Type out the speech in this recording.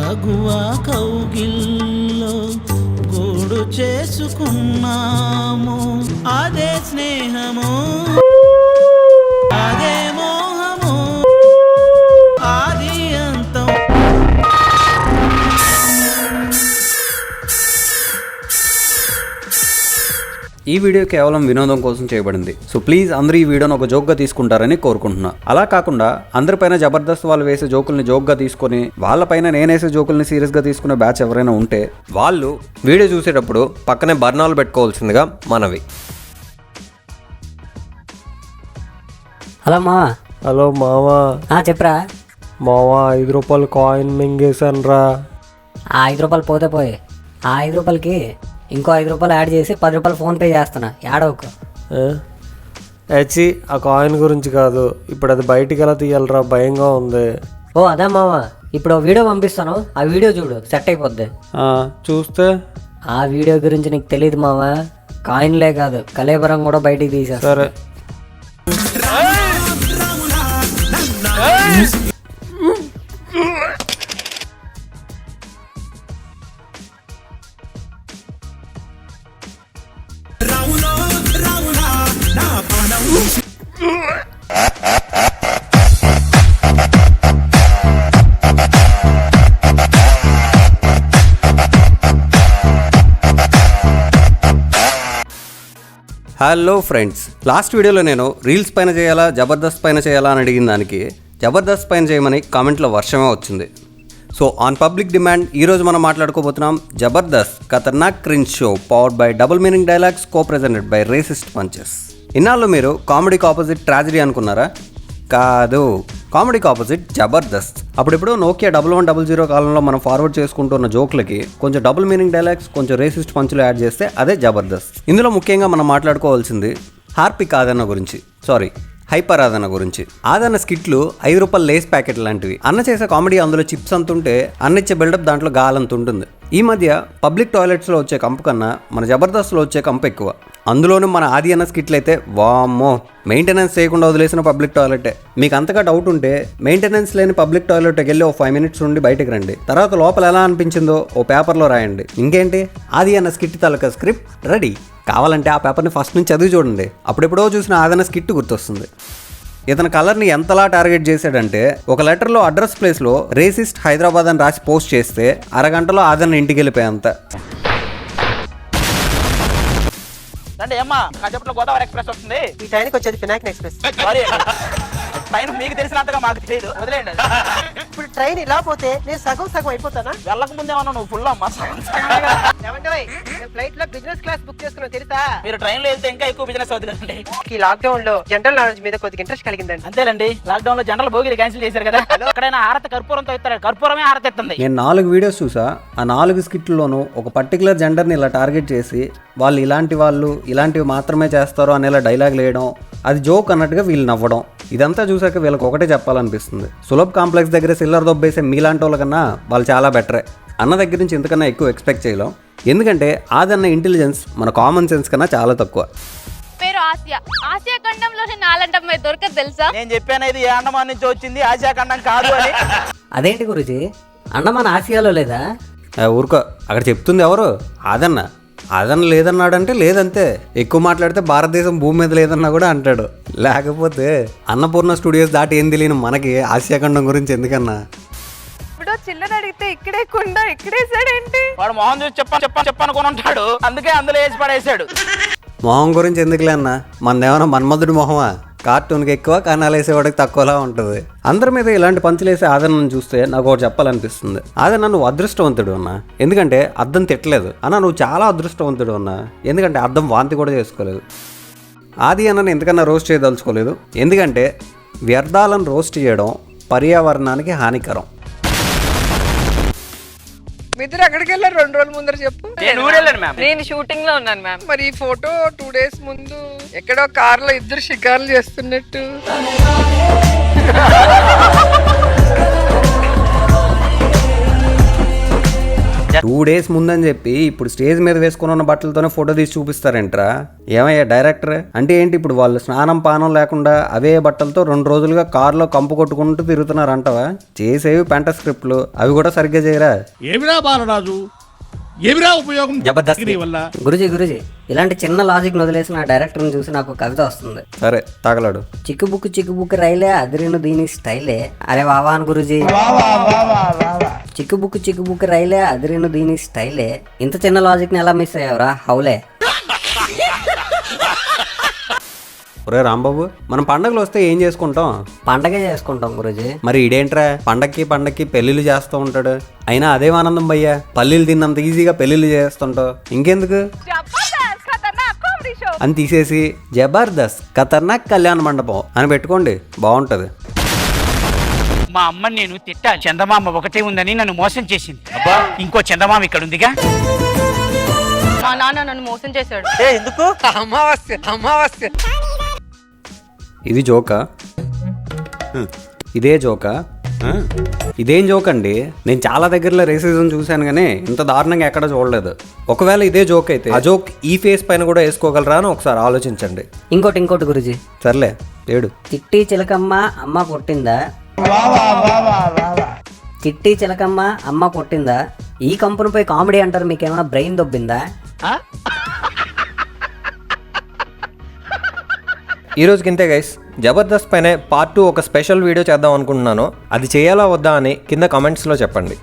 తగువా కౌగిల్లో గూడు చేసుకున్నాము. అదే స్నేహము, అదే మోహము, ఆది అంతం. ఈ వీడియో కేవలం వినోదం కోసం చేయబడింది. సో ప్లీజ్ అందరూ ఈ వీడియోని ఒక జోక్గా తీసుకుంటారని కోరుకుంటున్నా. అలా కాకుండా అందరిపైన జబర్దస్త్ వాళ్ళు వేసే జోకుల్ని జోక్గా తీసుకొని వాళ్ళపైన నేనేసే జోకుల్ని సీరియస్గా తీసుకునే బ్యాచ్ ఎవరైనా ఉంటే వాళ్ళు వీడియో చూసేటప్పుడు పక్కనే బర్ణాలు పెట్టుకోవాల్సిందిగా మనవి. హలో మావా. హలో మావా. చెప్పరా మావా, 5 రూపాయలు కాయిన్ మింగేశాను రా. ఆ 5 రూపాయలు పోతే పోయి, ఆ 5 రూపాయలకి ఇంకో 5 రూపాయలు యాడ్ చేసి 10 రూపాయలు ఫోన్పే చేస్తున్నా. ఏడవకు. ఏచి, ఆ కాయిన్ గురించి కాదు, ఇప్పుడు అది బయటికి ఎలా తీయాలరా, భయంగా ఉంది. ఓ అదే మావా, ఇప్పుడు వీడియో పంపిస్తాను, ఆ వీడియో చూడు, సెట్ అయిపోద్ది. చూస్తే ఆ వీడియో గురించి నీకు తెలియదు మావా, కాయిన్లే కాదు కలేబరం కూడా బయటికి తీసేస్తా. సరే. హలో ఫ్రెండ్స్, లాస్ట్ వీడియోలో నేను రీల్స్ పైన చేయాలా జబర్దస్త్ పైన చేయాలా అని అడిగిన దానికి జబర్దస్త్ పైన చేయమని కామెంట్లో వర్షమే వచ్చింది. సో ఆన్ పబ్లిక్ డిమాండ్ ఈరోజు మనం మాట్లాడుకోబోతున్నాం జబర్దస్త్ ఖతర్నాక్ cringe show powered by double meaning dialogues co presented by racist punches. ఇన్నాళ్ళు మీరు కామెడీకి ఆపోజిట్ ట్రాజడీ అనుకున్నారా? కాదు, కామెడీకి ఆపోజిట్ జబర్దస్త్. అప్పుడెప్పుడు నోకియా 1100 కాలంలో మనం ఫార్వర్డ్ చేసుకుంటున్న జోక్లకి కొంచెం డబుల్ మీనింగ్ డైలాగ్స్, కొంచెం రేసిస్ట్ పంచులు యాడ్ చేస్తే అదే జబర్దస్త్. ఇందులో ముఖ్యంగా మనం మాట్లాడుకోవాల్సింది హార్పిక్ ఆదన్న గురించి, హైపర్ ఆదన్న గురించి. ఆదన్న స్కిట్లు 5 రూపాయల లేస్ ప్యాకెట్ లాంటివి. అన్న చేసే కామెడీ అందులో చిప్స్ అంతుంటే అన్న ఇచ్చే బిల్డప్ దాంట్లో గాలంత ఉంటుంది. ఈ మధ్య పబ్లిక్ టాయిలెట్స్లో వచ్చే కంపు కన్నా మన జబర్దస్త్లో వచ్చే కంపు ఎక్కువ. అందులోనూ మన ఆది అన్న స్కిట్లు అయితే వామ్మో, మెయింటెనెన్స్ చేయకుండా వదిలేసిన పబ్లిక్ టాయిలెటే. మీకు అంతగా డౌట్ ఉంటే మెయింటెనెన్స్ లేని పబ్లిక్ టాయిలెట్కి వెళ్ళి 5 మినిట్స్ నుండి బయటకు రండి. తర్వాత లోపల ఎలా అనిపించిందో ఓ పేపర్లో రాయండి. ఇంకేంటి, ఆది అన్న స్కిట్ తాలూకా స్క్రిప్ట్ రెడీ. కావాలంటే ఆ పేపర్ని ఫస్ట్ నుంచి చదివి చూడండి, అప్పుడెప్పుడో చూసిన ఆదన్న స్కిట్ గుర్తొస్తుంది. ఇతని కలర్ని ఎంతలా టార్గెట్ చేశాడంటే ఒక లెటర్లో అడ్రస్ ప్లేస్లో రేసిస్ట్ హైదరాబాద్ అని రాసి పోస్ట్ చేస్తే అరగంటలో ఆదన్న ఇంటికి వెళ్ళిపోయేంత. అంటే ఏమ్మా కాసేపట్లో గోదావరి ఎక్స్ప్రెస్ వస్తుంది, ఈ టైంకి వచ్చేది పినాకిని ఎక్స్ప్రెస్. సారీ ట్రైన్ మీకు తెలిసినంతగా మాకు తెలియదు, వదిలేయండి. ఇప్పుడు ట్రైన్ ఇలా పోతే నేను సగం అయిపోతానా? వెళ్ళక ముందే ఏమన్నా నువ్వు ఫుల్ అమ్మా. ఫ్లైట్ లో బిజినెస్ క్లాస్ బుక్ చేసుకున్నా తెలుసా? మీరు ట్రైన్ లో వెళ్తే ఇంకా ఎక్కువ బిజినెస్ అవుతుందండి. ఈ లాక్ డౌన్ లో జనరల్ నాలెడ్జ్ మీద కొద్దిగా ఇంట్రెస్ట్ కలిగిందండి. అంతేనండి, లాక్ డౌన్ లో జనరల్ భోగిలు క్యాన్సిల్ చేశారు కదా, ఎక్కడైనా హారతి కర్పూరంతో ఇస్తారు, కర్పూరమే హారతి ఎత్తుంది. నేను 4 వీడియోస్ చూసా. ఆ 4 స్కిట్లలోనూ ఒక పర్టికులర్ జెండర్ని ఇలా టార్గెట్ చేసి వాళ్ళు ఇలాంటివి మాత్రమే చేస్తారు అనేలా డైలాగ్ వేయడం, అది జోక్ అన్నట్టుగా వీళ్ళు నవ్వడం. ఇదంతా చూసాక వీళ్ళకి ఒకటే చెప్పాలనిపిస్తుంది, సులభ్ కాంప్లెక్స్ దగ్గర సిల్లర్ దొబ్బేసే మీలాంటి వాళ్ళ కన్నా వాళ్ళు చాలా బెటరే. అన్న దగ్గర నుంచి ఇంతకన్నా ఎక్కువ ఎక్స్పెక్ట్ చేయలేం, ఎందుకంటే ఆదన్న ఇంటెలిజెన్స్ మన కామన్ సెన్స్ కన్నా చాలా తక్కువ. పేరు ఆసియా ఖండంలోనే నాలంటం దొరకదు తెలుసా? నేను చెప్పాను ఇది ఏ అండమాన్ నుంచి వచ్చింది, ఆసియా ఖండం కాదు అని. అదేంటి గురుజీ, అండమాన్ ఆసియాలో లేదా? ఊరుకో, అక్కడ చెప్తుంది ఎవరు? ఆదన్న లేదన్నాడంటే లేదంతే. ఎక్కువ మాట్లాడితే భారతదేశం భూమి మీద లేదన్నా కూడా అంటాడు. లేకపోతే అన్నపూర్ణ స్టూడియోస్ దాటి ఏం తెలియని మనకి ఆసియా ఖండం గురించి ఎందుకన్నా? ఇప్పుడు చిల్లర అడిగితే ఇక్కడేకుండా ఇక్కడేసాడేంటి? వాడు మొహం చూసి చెప్పనుకొని ఉంటాడు, అందుకే అందులో వేసి పడేసాడు. మొహం గురించి ఎందుకులే అన్న, మనదేమన్నా మన్మధుడి మొహమా? కార్టూన్కి ఎక్కువ, కన్నాలు వేసేవాడికి తక్కువలా ఉంటుంది. అందరి మీద ఇలాంటి పంచులేసే ఆదరణను చూస్తే నాకు ఒకటి చెప్పాలనిపిస్తుంది. ఆదరణ నువ్వు అదృష్టవంతుడు అన్నా, ఎందుకంటే అద్దం తిట్టలేదు అన్న. నువ్వు చాలా అదృష్టవంతుడు అన్నా, ఎందుకంటే అద్దం వాంతి కూడా చేసుకోలేదు. ఆది అన్నను ఎందుకన్నా రోస్ట్ చేయదలుచుకోలేదు, ఎందుకంటే వ్యర్థాలను రోస్ట్ చేయడం పర్యావరణానికి హానికరం. మీద్దరు ఎక్కడికి వెళ్ళారు 2 రోజుల ముందర చెప్పు? నేను షూటింగ్ లో ఉన్నాను మ్యామ్. మరి ఈ ఫోటో 2 days ముందు ఎక్కడో కార్ లో ఇద్దరు షికార్లు చేస్తున్నట్టు. 2 days ముందని చెప్పి ఇప్పుడు స్టేజ్ మీద వేసుకుని ఉన్న బట్టలతోనే ఫోటో తీసి చూపిస్తారేంట్రా? ఏమయ్యా డైరెక్టర్ అంటే ఏంటి? ఇప్పుడు వాళ్ళు స్నానం పానం లేకుండా అవే బట్టలతో 2 రోజులుగా కారులో కంపు కొట్టుకుంటూ తిరుగుతున్నారు అంటవా? చేసేవి పెంట స్క్రిప్ట్లు, అవి కూడా సరిగ్గా చేయరా? ఏమిరా బాలరాజు, ఏమిరా ఉపయోగం జబర్దస్త్ వల్ల? గురుజీ ఇలాంటి చిన్న లాజిక్ వదిలేసి నా డైరెక్టర్ని చూసి నాకు ఒక కవిత వస్తుంది. సరే తగలడు. చిక్కుబుక్కు రైలే అదిరిను దీని స్టైలే. అరే వావాన్ గురుజీ. చిక్కుబుక్కు రైలే అదిరిను దీని స్టైలే. ఇంత చిన్న లాజిక్ని ఎలా మిస్ అయ్యావురా హౌలే? ఒరే రాంబాబు, మనం పండగలు వస్తే ఏం చేసుకుంటాం? పండగే చేసుకుంటాం గురుజీ. మరి ఇదేంట్రా పండక్కి పెళ్లిళ్ళు చేస్తూ ఉంటాడు? అయినా అదే ఆనందం భయ్యా, పల్లీలు తిన్నంత ఈజీగా పెళ్లిళ్ళు చేస్తుంటావు. ఇంకెందుకు అని తీసేసి జబర్దస్త్ ఖతర్నాక్ కళ్యాణ మండపం అని పెట్టుకోండి, బాగుంటది. మా అమ్మని నేను తిట్టా, చందమామ ఒకటే ఉందని నన్ను మోసం చేసింది. ఇంకో చందమామ ఇక్కడ ఉందిగా. మా నాన్న నన్ను మోసం చేశాడు. ఎందుకు? అమావాస్య ఇది జోకా? ఇదే జోకా? ఇదేం జోక్ అండి? నేను చాలా దగ్గరలో రేసిజం చూశాను కానీ ఇంత దారుణంగా ఎక్కడ చూడలేదు. ఒకవేళ ఇదే జోక్ అయితే ఆ జోక్ ఈ ఫేస్ పైన కూడా వేసుకోగలరా అని ఒకసారి ఆలోచించండి. ఇంకోటి గురుజీ. సర్లే ఏడు. చిట్టి చిలకమ్మ అమ్మ పుట్టిందా? చిట్టి చిలకమ్మ అమ్మ పుట్టిందా? ఈ కంపెనీపై కామెడీ అంటారు, మీకేమైనా బ్రెయిన్ దొబ్బిందా? ఈ రోజుకి ఇంతే గైస్. జబర్దస్త్ పైన పార్ట్ 2 ఒక స్పెషల్ వీడియో చేద్దాం అనుకుంటున్నాను. అది చేయాలా వద్దా అని కింద కామెంట్స్లో చెప్పండి.